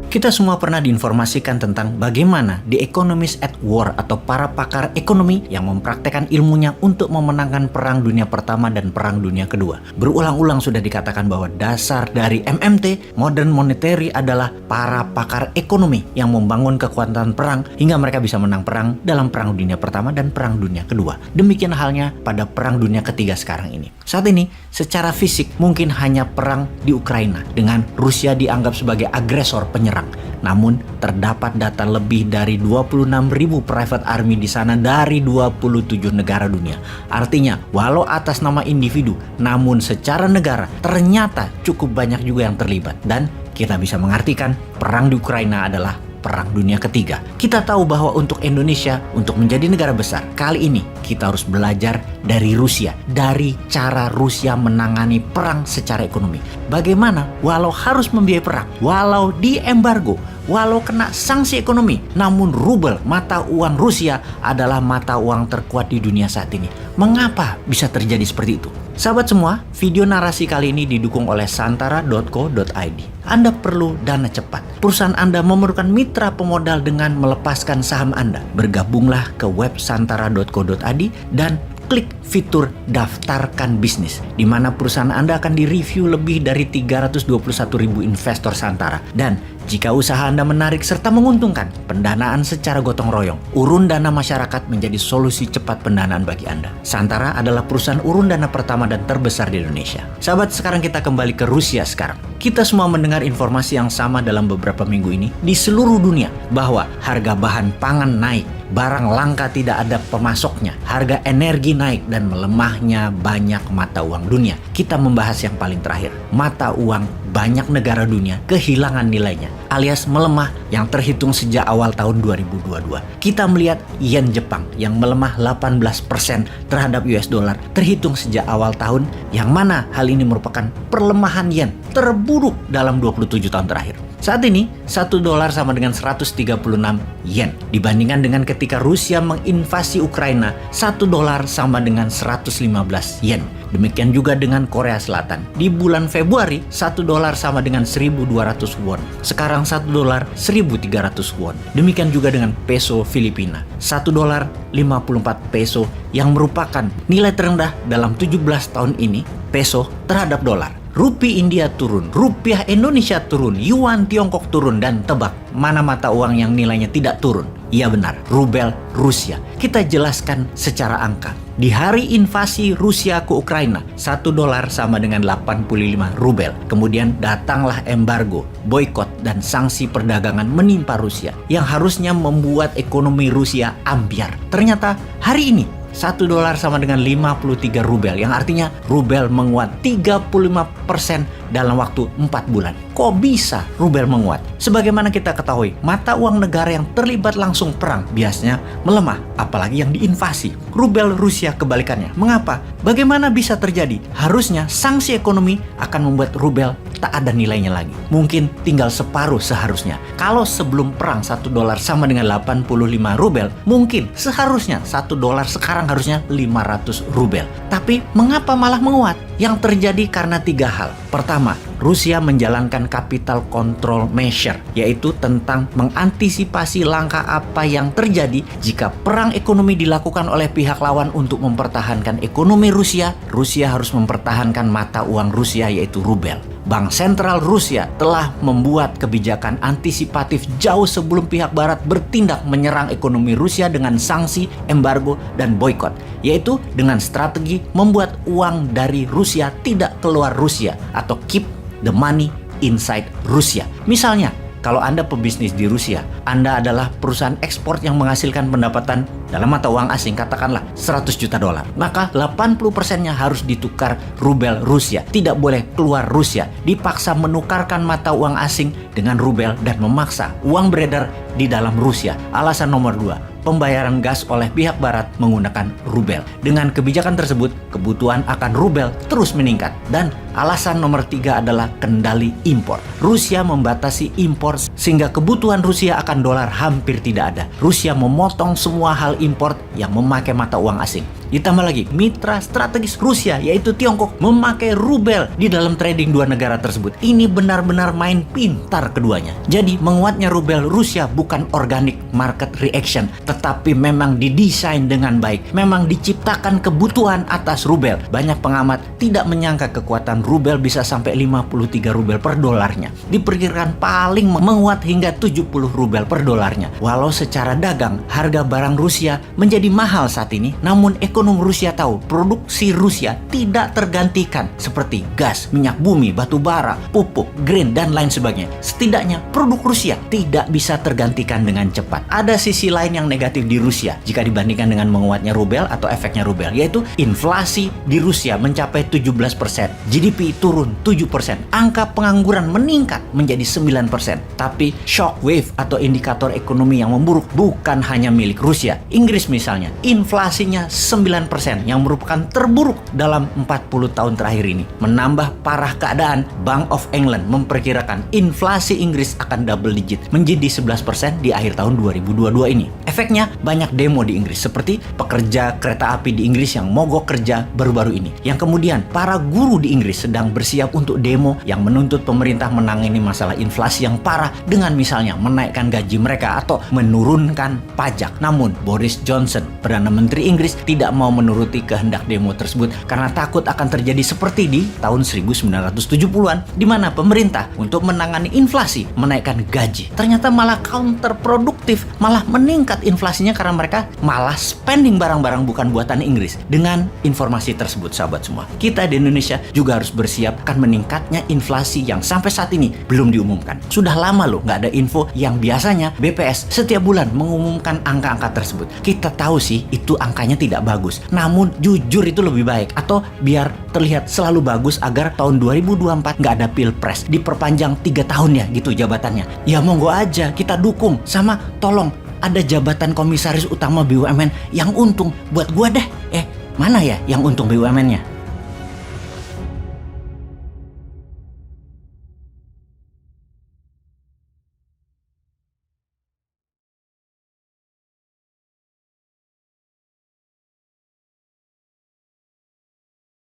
Kita semua pernah diinformasikan tentang bagaimana The Economists at War atau para pakar ekonomi yang mempraktekkan ilmunya untuk memenangkan Perang Dunia Pertama dan Perang Dunia Kedua. Berulang-ulang sudah dikatakan bahwa dasar dari MMT, Modern Monetary, adalah para pakar ekonomi yang membangun kekuatan perang hingga mereka bisa menang perang dalam Perang Dunia Pertama dan Perang Dunia Kedua. Demikian halnya pada Perang Dunia Ketiga sekarang ini. Saat ini, secara fisik mungkin hanya perang di Ukraina dengan Rusia dianggap sebagai agresor penyerang. Namun, terdapat data lebih dari 26.000 private army di sana dari 27 negara dunia. Artinya, walau atas nama individu, namun secara negara ternyata cukup banyak juga yang terlibat. Dan kita bisa mengartikan perang di Ukraina adalah Perang Dunia Ketiga. Kita tahu bahwa untuk Indonesia, untuk menjadi negara besar, kali ini kita harus belajar dari Rusia, dari cara Rusia menangani perang secara ekonomi. Bagaimana walau harus membiayai perang, walau diembargo, walau kena sanksi ekonomi, namun rubel, mata uang Rusia, adalah mata uang terkuat di dunia saat ini. Mengapa bisa terjadi seperti itu? Sahabat semua, video narasi kali ini didukung oleh santara.co.id. Anda perlu dana cepat. Perusahaan Anda memerlukan mitra pemodal dengan melepaskan saham Anda. Bergabunglah ke web santara.co.id dan klik fitur daftarkan bisnis, di mana perusahaan Anda akan direview lebih dari 321.000 investor Santara. Dan jika usaha Anda menarik serta menguntungkan, pendanaan secara gotong royong, urun dana masyarakat menjadi solusi cepat pendanaan bagi Anda. Santara adalah perusahaan urun dana pertama dan terbesar di Indonesia. Sahabat, sekarang kita kembali ke Rusia sekarang. Kita semua mendengar informasi yang sama dalam beberapa minggu ini di seluruh dunia bahwa harga bahan pangan naik, barang langka tidak ada pemasoknya, harga energi naik, dan melemahnya banyak mata uang dunia. Kita membahas yang paling terakhir, mata uang banyak negara dunia kehilangan nilainya, alias melemah yang terhitung sejak awal tahun 2022. Kita melihat yen Jepang yang melemah 18% terhadap US dollar terhitung sejak awal tahun, yang mana hal ini merupakan perlemahan yen terburuk dalam 27 tahun terakhir. Saat ini, 1 dolar sama dengan 136 yen. Dibandingkan dengan ketika Rusia menginvasi Ukraina, 1 dolar sama dengan 115 yen. Demikian juga dengan Korea Selatan. Di bulan Februari, 1 dolar sama dengan 1.200 won. Sekarang 1 dolar 1.300 won. Demikian juga dengan peso Filipina. 1 dolar 54 peso yang merupakan nilai terendah dalam 17 tahun ini peso terhadap dolar. Rupiah India turun, rupiah Indonesia turun, yuan Tiongkok turun, dan tebak mana mata uang yang nilainya tidak turun? Iya benar, rubel Rusia. Kita jelaskan secara angka. Di hari invasi Rusia ke Ukraina, 1 dolar sama dengan 85 rubel. Kemudian datanglah embargo, boykot, dan sanksi perdagangan menimpa Rusia yang harusnya membuat ekonomi Rusia ambyar. Ternyata hari ini 1 dolar sama dengan 53 rubel, yang artinya rubel menguat 35% dalam waktu 4 bulan. Kok bisa rubel menguat? Sebagaimana kita ketahui, mata uang negara yang terlibat langsung perang biasanya melemah, apalagi yang diinvasi. Rubel Rusia kebalikannya. Mengapa? Bagaimana bisa terjadi? Harusnya sanksi ekonomi akan membuat rubel tak ada nilainya lagi. Mungkin tinggal separuh seharusnya. Kalau sebelum perang 1 dolar sama dengan 85 rubel, mungkin seharusnya 1 dolar sekarang harusnya 500 rubel. Tapi mengapa malah menguat? Yang terjadi karena 3 hal. Pertama, Rusia menjalankan capital control measure, yaitu tentang mengantisipasi langkah apa yang terjadi jika perang ekonomi dilakukan oleh pihak lawan. Untuk mempertahankan ekonomi Rusia, Rusia harus mempertahankan mata uang Rusia, yaitu rubel. Bank Sentral Rusia telah membuat kebijakan antisipatif jauh sebelum pihak barat bertindak menyerang ekonomi Rusia dengan sanksi, embargo, dan boykot, yaitu dengan strategi membuat uang dari Rusia tidak keluar Rusia atau keep the money inside Rusia. Misalnya, kalau Anda pebisnis di Rusia, Anda adalah perusahaan ekspor yang menghasilkan pendapatan dalam mata uang asing, katakanlah 100 juta dolar. Maka 80%-nya harus ditukar rubel Rusia. Tidak boleh keluar Rusia. Dipaksa menukarkan mata uang asing dengan rubel dan memaksa uang beredar di dalam Rusia. Alasan nomor 2, pembayaran gas oleh pihak barat menggunakan rubel. Dengan kebijakan tersebut, kebutuhan akan rubel terus meningkat. Dan alasan nomor 3 adalah kendali impor. Rusia membatasi impor sehingga kebutuhan Rusia akan dolar hampir tidak ada. Rusia memotong semua hal impor yang memakai mata uang asing. Ditambah lagi, mitra strategis Rusia yaitu Tiongkok memakai rubel di dalam trading dua negara tersebut. Ini benar-benar main pintar keduanya. Jadi menguatnya rubel Rusia bukan organic market reaction, tetapi memang didesain dengan baik. Memang diciptakan kebutuhan atas rubel. Banyak pengamat tidak menyangka kekuatan rubel bisa sampai 53 rubel per dolarnya. Diperkirakan paling menguat hingga 70 rubel per dolarnya. Walau secara dagang harga barang Rusia menjadi mahal saat ini, namun ekonom Rusia tahu produksi Rusia tidak tergantikan seperti gas, minyak bumi, batu bara, pupuk, grain, dan lain sebagainya. Setidaknya produk Rusia tidak bisa tergantikan dengan cepat. Ada sisi lain yang negatif di Rusia jika dibandingkan dengan menguatnya rubel atau efeknya rubel, yaitu inflasi di Rusia mencapai 17%, GDP turun 7%, angka pengangguran meningkat menjadi 9%. Tapi shockwave atau indikator ekonomi yang memburuk bukan hanya milik Rusia. Inggris misalnya, inflasinya 9% yang merupakan terburuk dalam 40 tahun terakhir ini. Menambah parah keadaan, Bank of England memperkirakan inflasi Inggris akan double digit menjadi 11% di akhir tahun 2022 ini. Efeknya banyak demo di Inggris seperti pekerja kereta api di Inggris yang mogok kerja baru-baru ini. Yang kemudian para guru di Inggris sedang bersiap untuk demo yang menuntut pemerintah menangani masalah inflasi yang parah dengan misalnya menaikkan gaji mereka atau menurunkan pajak. Namun Boris Johnson, Perdana Menteri Inggris, tidak mau menuruti kehendak demo tersebut karena takut akan terjadi seperti di tahun 1970-an di mana pemerintah untuk menangani inflasi menaikkan gaji. Ternyata malah counterproduktif, malah meningkat inflasinya karena mereka malah spending barang-barang bukan buatan Inggris. Dengan informasi tersebut sahabat semua, kita di Indonesia juga harus bersiap akan meningkatnya inflasi yang sampai saat ini belum diumumkan. Sudah lama loh nggak ada info yang biasanya BPS setiap bulan mengumumkan angka-angka tersebut. Kita tahu sih itu angkanya tidak bagus, namun jujur itu lebih baik, atau biar terlihat selalu bagus agar tahun 2024 nggak ada pilpres, diperpanjang 3 tahun ya gitu jabatannya. Ya monggo aja kita dukung, sama tolong ada jabatan komisaris utama BUMN yang untung buat gua deh. Mana ya yang untung BUMN-nya?